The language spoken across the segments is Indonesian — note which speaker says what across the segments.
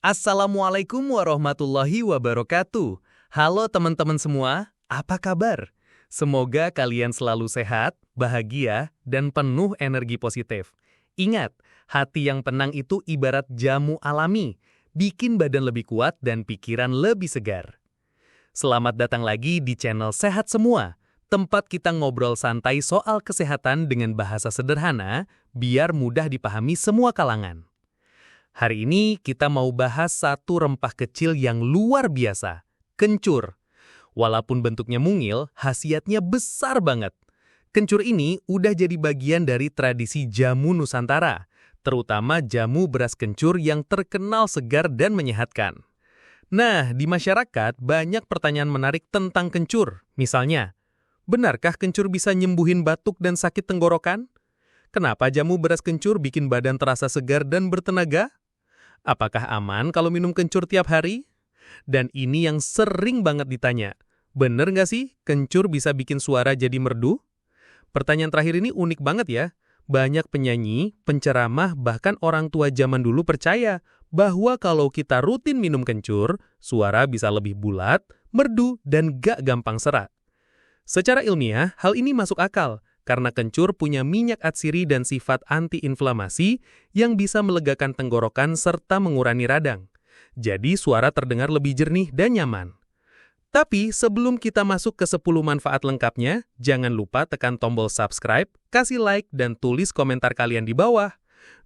Speaker 1: Assalamualaikum warahmatullahi wabarakatuh. Halo teman-teman semua, apa kabar? Semoga kalian selalu sehat, bahagia, dan penuh energi positif. Ingat, hati yang tenang itu ibarat jamu alami, bikin badan lebih kuat dan pikiran lebih segar. Selamat datang lagi di channel Sehat Semua, tempat kita ngobrol santai soal kesehatan dengan bahasa sederhana, biar mudah dipahami semua kalangan. Hari ini kita mau bahas satu rempah kecil yang luar biasa, kencur. Walaupun bentuknya mungil, khasiatnya besar banget. Kencur ini udah jadi bagian dari tradisi jamu Nusantara, terutama jamu beras kencur yang terkenal segar dan menyehatkan. Nah, di masyarakat banyak pertanyaan menarik tentang kencur. Misalnya, benarkah kencur bisa nyembuhin batuk dan sakit tenggorokan? Kenapa jamu beras kencur bikin badan terasa segar dan bertenaga? Apakah aman kalau minum kencur tiap hari? Dan ini yang sering banget ditanya. Bener nggak sih kencur bisa bikin suara jadi merdu? Pertanyaan terakhir ini unik banget ya. Banyak penyanyi, penceramah, bahkan orang tua zaman dulu percaya bahwa kalau kita rutin minum kencur, suara bisa lebih bulat, merdu, dan gak gampang serak. Secara ilmiah, hal ini masuk akal. Karena kencur punya minyak atsiri dan sifat anti-inflamasi yang bisa melegakan tenggorokan serta mengurangi radang. Jadi suara terdengar lebih jernih dan nyaman. Tapi sebelum kita masuk ke 10 manfaat lengkapnya, jangan lupa tekan tombol subscribe, kasih like, dan tulis komentar kalian di bawah.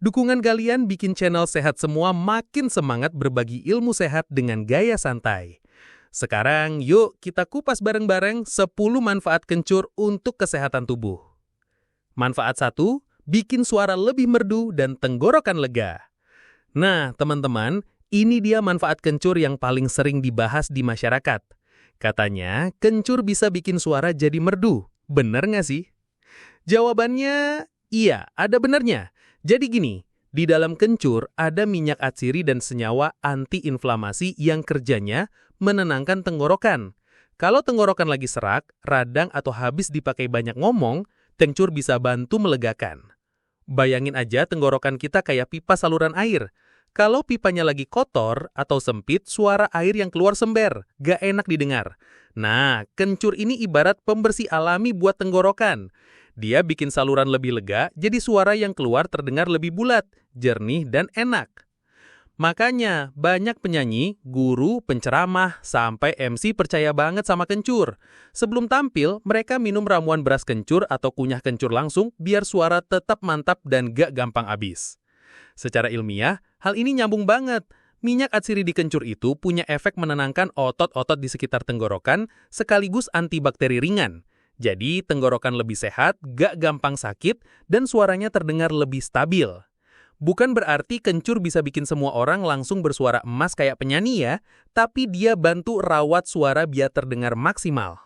Speaker 1: Dukungan kalian bikin channel Sehat Semua makin semangat berbagi ilmu sehat dengan gaya santai. Sekarang, yuk kita kupas bareng-bareng 10 manfaat kencur untuk kesehatan tubuh. Manfaat 1, bikin suara lebih merdu dan tenggorokan lega. Nah, teman-teman, ini dia manfaat kencur yang paling sering dibahas di masyarakat. Katanya, kencur bisa bikin suara jadi merdu. Bener nggak sih? Jawabannya, iya, ada benernya. Jadi gini, di dalam kencur ada minyak atsiri dan senyawa anti-inflamasi yang kerjanya menenangkan tenggorokan. Kalau tenggorokan lagi serak, radang atau habis dipakai banyak ngomong, kencur bisa bantu melegakan. Bayangin aja tenggorokan kita kayak pipa saluran air. Kalau pipanya lagi kotor atau sempit, suara air yang keluar sember, gak enak didengar. Nah, kencur ini ibarat pembersih alami buat tenggorokan. Dia bikin saluran lebih lega, jadi suara yang keluar terdengar lebih bulat, jernih, dan enak. Makanya, banyak penyanyi, guru, penceramah, sampai MC percaya banget sama kencur. Sebelum tampil, mereka minum ramuan beras kencur atau kunyah kencur langsung biar suara tetap mantap dan gak gampang habis. Secara ilmiah, hal ini nyambung banget. Minyak atsiri di kencur itu punya efek menenangkan otot-otot di sekitar tenggorokan sekaligus antibakteri ringan. Jadi, tenggorokan lebih sehat, gak gampang sakit, dan suaranya terdengar lebih stabil. Bukan berarti kencur bisa bikin semua orang langsung bersuara emas kayak penyanyi ya, tapi dia bantu rawat suara biar terdengar maksimal.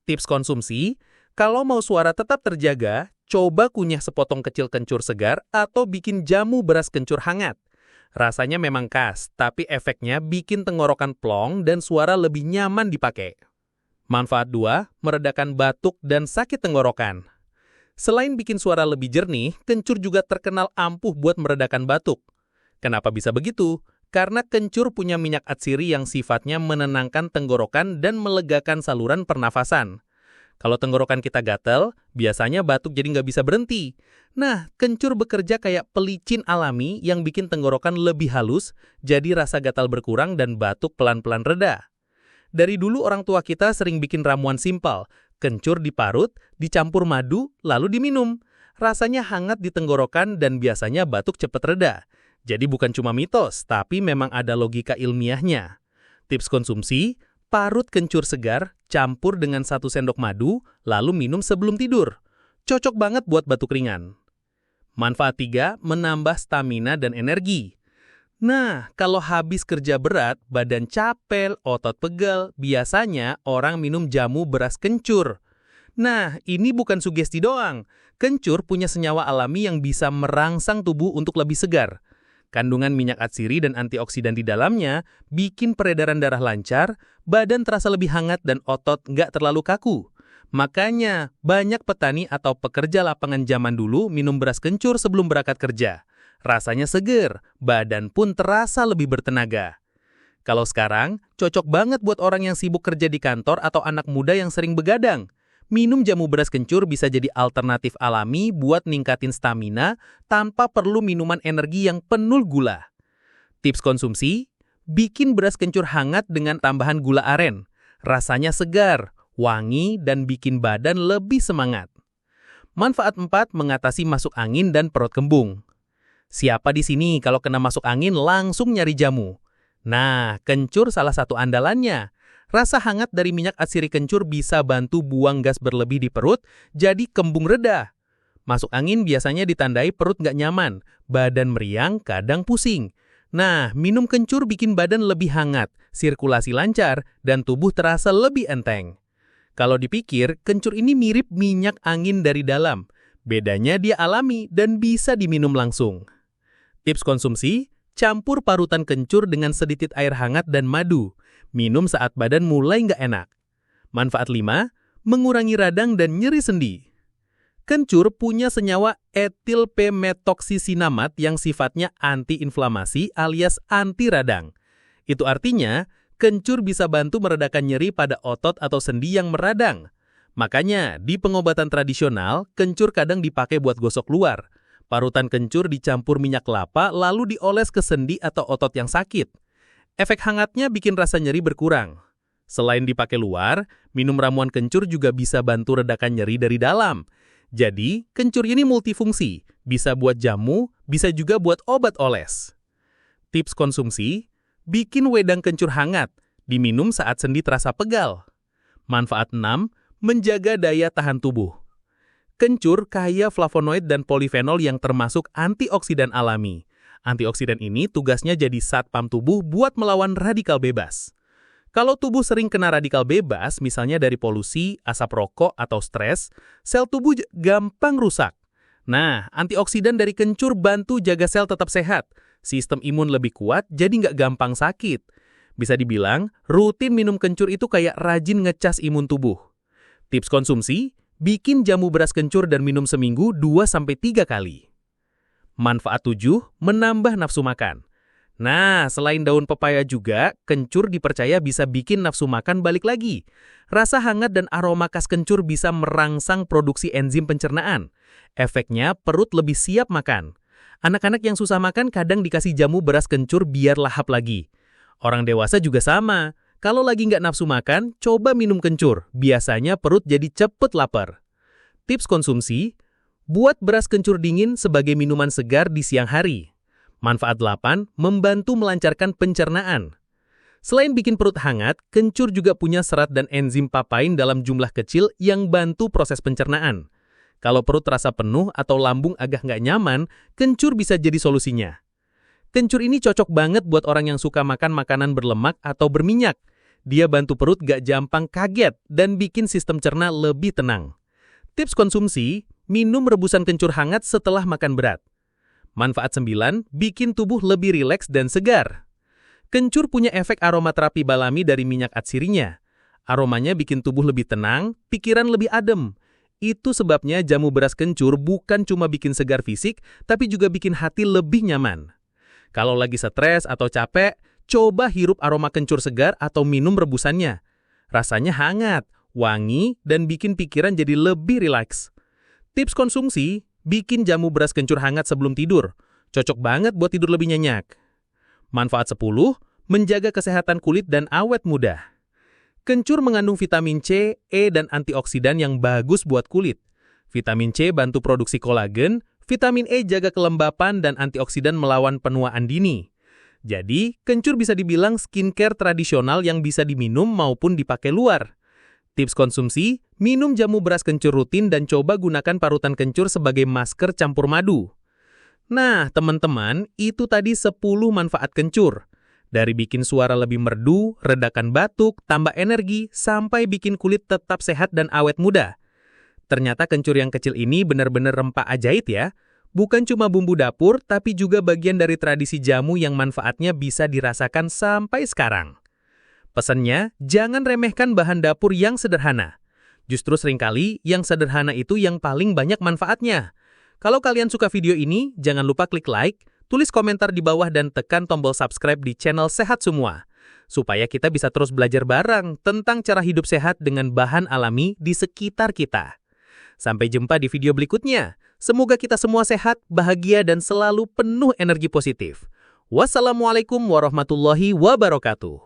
Speaker 1: Tips konsumsi, kalau mau suara tetap terjaga, coba kunyah sepotong kecil kencur segar atau bikin jamu beras kencur hangat. Rasanya memang khas, tapi efeknya bikin tenggorokan plong dan suara lebih nyaman dipakai. Manfaat 2, meredakan batuk dan sakit tenggorokan. Selain bikin suara lebih jernih, kencur juga terkenal ampuh buat meredakan batuk. Kenapa bisa begitu? Karena kencur punya minyak atsiri yang sifatnya menenangkan tenggorokan dan melegakan saluran pernafasan. Kalau tenggorokan kita gatel, biasanya batuk jadi nggak bisa berhenti. Nah, kencur bekerja kayak pelicin alami yang bikin tenggorokan lebih halus, jadi rasa gatal berkurang dan batuk pelan-pelan reda. Dari dulu orang tua kita sering bikin ramuan simpel. Kencur diparut, dicampur madu, lalu diminum. Rasanya hangat di tenggorokan dan biasanya batuk cepat reda. Jadi bukan cuma mitos, tapi memang ada logika ilmiahnya. Tips konsumsi, parut kencur segar, campur dengan 1 sendok madu, lalu minum sebelum tidur. Cocok banget buat batuk ringan. Manfaat 3, menambah stamina dan energi. Nah, kalau habis kerja berat, badan capek, otot pegal, biasanya orang minum jamu beras kencur. Nah, ini bukan sugesti doang. Kencur punya senyawa alami yang bisa merangsang tubuh untuk lebih segar. Kandungan minyak atsiri dan antioksidan di dalamnya bikin peredaran darah lancar, badan terasa lebih hangat dan otot nggak terlalu kaku. Makanya, banyak petani atau pekerja lapangan zaman dulu minum beras kencur sebelum berangkat kerja. rasanya seger, badan pun terasa lebih bertenaga. Kalau sekarang, cocok banget buat orang yang sibuk kerja di kantor atau anak muda yang sering begadang. Minum jamu beras kencur bisa jadi alternatif alami buat ningkatin stamina tanpa perlu minuman energi yang penuh gula. Tips konsumsi, bikin beras kencur hangat dengan tambahan gula aren. Rasanya segar, wangi, dan bikin badan lebih semangat. Manfaat 4, mengatasi masuk angin dan perut kembung. Siapa di sini kalau kena masuk angin langsung nyari jamu? Nah, kencur salah satu andalannya. Rasa hangat dari minyak atsiri kencur bisa bantu buang gas berlebih di perut, jadi kembung reda. Masuk angin biasanya ditandai perut nggak nyaman, badan meriang, kadang pusing. Nah, minum kencur bikin badan lebih hangat, sirkulasi lancar, dan tubuh terasa lebih enteng. Kalau dipikir, kencur ini mirip minyak angin dari dalam. Bedanya dia alami dan bisa diminum langsung. Tips konsumsi, campur parutan kencur dengan sedikit air hangat dan madu. Minum saat badan mulai nggak enak. Manfaat 5, mengurangi radang dan nyeri sendi. Kencur punya senyawa etil p-metoksisinamat yang sifatnya anti-inflamasi alias anti radang. Itu artinya, kencur bisa bantu meredakan nyeri pada otot atau sendi yang meradang. Makanya, di pengobatan tradisional, kencur kadang dipakai buat gosok luar. Parutan kencur dicampur minyak kelapa lalu dioles ke sendi atau otot yang sakit. Efek hangatnya bikin rasa nyeri berkurang. Selain dipakai luar, minum ramuan kencur juga bisa bantu redakan nyeri dari dalam. Jadi, kencur ini multifungsi, bisa buat jamu, bisa juga buat obat oles. Tips konsumsi, bikin wedang kencur hangat, diminum saat sendi terasa pegal. Manfaat 6, menjaga daya tahan tubuh. Kencur kaya flavonoid dan polifenol yang termasuk antioksidan alami. Antioksidan ini tugasnya jadi satpam tubuh buat melawan radikal bebas. Kalau tubuh sering kena radikal bebas, misalnya dari polusi, asap rokok, atau stres, sel tubuh gampang rusak. Nah, antioksidan dari kencur bantu jaga sel tetap sehat. Sistem imun lebih kuat, jadi nggak gampang sakit. Bisa dibilang, rutin minum kencur itu kayak rajin ngecas imun tubuh. Tips konsumsi, bikin jamu beras kencur dan minum seminggu 2-3 kali. Manfaat 7, menambah nafsu makan. Nah, selain daun pepaya juga, kencur dipercaya bisa bikin nafsu makan balik lagi. Rasa hangat dan aroma khas kencur bisa merangsang produksi enzim pencernaan. Efeknya, perut lebih siap makan. Anak-anak yang susah makan kadang dikasih jamu beras kencur biar lahap lagi. Orang dewasa juga sama. Kalau lagi nggak nafsu makan, coba minum kencur. Biasanya perut jadi cepet lapar. Tips konsumsi, buat beras kencur dingin sebagai minuman segar di siang hari. Manfaat 8, membantu melancarkan pencernaan. Selain bikin perut hangat, kencur juga punya serat dan enzim papain dalam jumlah kecil yang bantu proses pencernaan. Kalau perut terasa penuh atau lambung agak nggak nyaman, kencur bisa jadi solusinya. Kencur ini cocok banget buat orang yang suka makan makanan berlemak atau berminyak. Dia bantu perut nggak gampang kaget dan bikin sistem cerna lebih tenang. Tips konsumsi, minum rebusan kencur hangat setelah makan berat. Manfaat 9, bikin tubuh lebih rileks dan segar. Kencur punya efek aromaterapi balami dari minyak atsirinya. Aromanya bikin tubuh lebih tenang, pikiran lebih adem. Itu sebabnya jamu beras kencur bukan cuma bikin segar fisik, tapi juga bikin hati lebih nyaman. Kalau lagi stres atau capek, coba hirup aroma kencur segar atau minum rebusannya. Rasanya hangat, wangi, dan bikin pikiran jadi lebih rileks. Tips konsumsi, bikin jamu beras kencur hangat sebelum tidur. Cocok banget buat tidur lebih nyenyak. Manfaat 10, menjaga kesehatan kulit dan awet muda. Kencur mengandung vitamin C, E, dan antioksidan yang bagus buat kulit. Vitamin C bantu produksi kolagen, vitamin E jaga kelembapan, dan antioksidan melawan penuaan dini. Jadi, kencur bisa dibilang skincare tradisional yang bisa diminum maupun dipakai luar. Tips konsumsi, minum jamu beras kencur rutin dan coba gunakan parutan kencur sebagai masker campur madu. Nah, teman-teman, itu tadi 10 manfaat kencur. Dari bikin suara lebih merdu, redakan batuk, tambah energi, sampai bikin kulit tetap sehat dan awet muda. Ternyata kencur yang kecil ini benar-benar rempah ajaib ya. Bukan cuma bumbu dapur, tapi juga bagian dari tradisi jamu yang manfaatnya bisa dirasakan sampai sekarang. Pesannya, jangan remehkan bahan dapur yang sederhana. Justru seringkali yang sederhana itu yang paling banyak manfaatnya. Kalau kalian suka video ini, jangan lupa klik like, Tulis komentar di bawah dan tekan tombol subscribe di channel Sehat Semua, supaya kita bisa terus belajar bareng tentang cara hidup sehat dengan bahan alami di sekitar kita. Sampai jumpa di video berikutnya. Semoga kita semua sehat, bahagia, dan selalu penuh energi positif. Wassalamualaikum warahmatullahi wabarakatuh.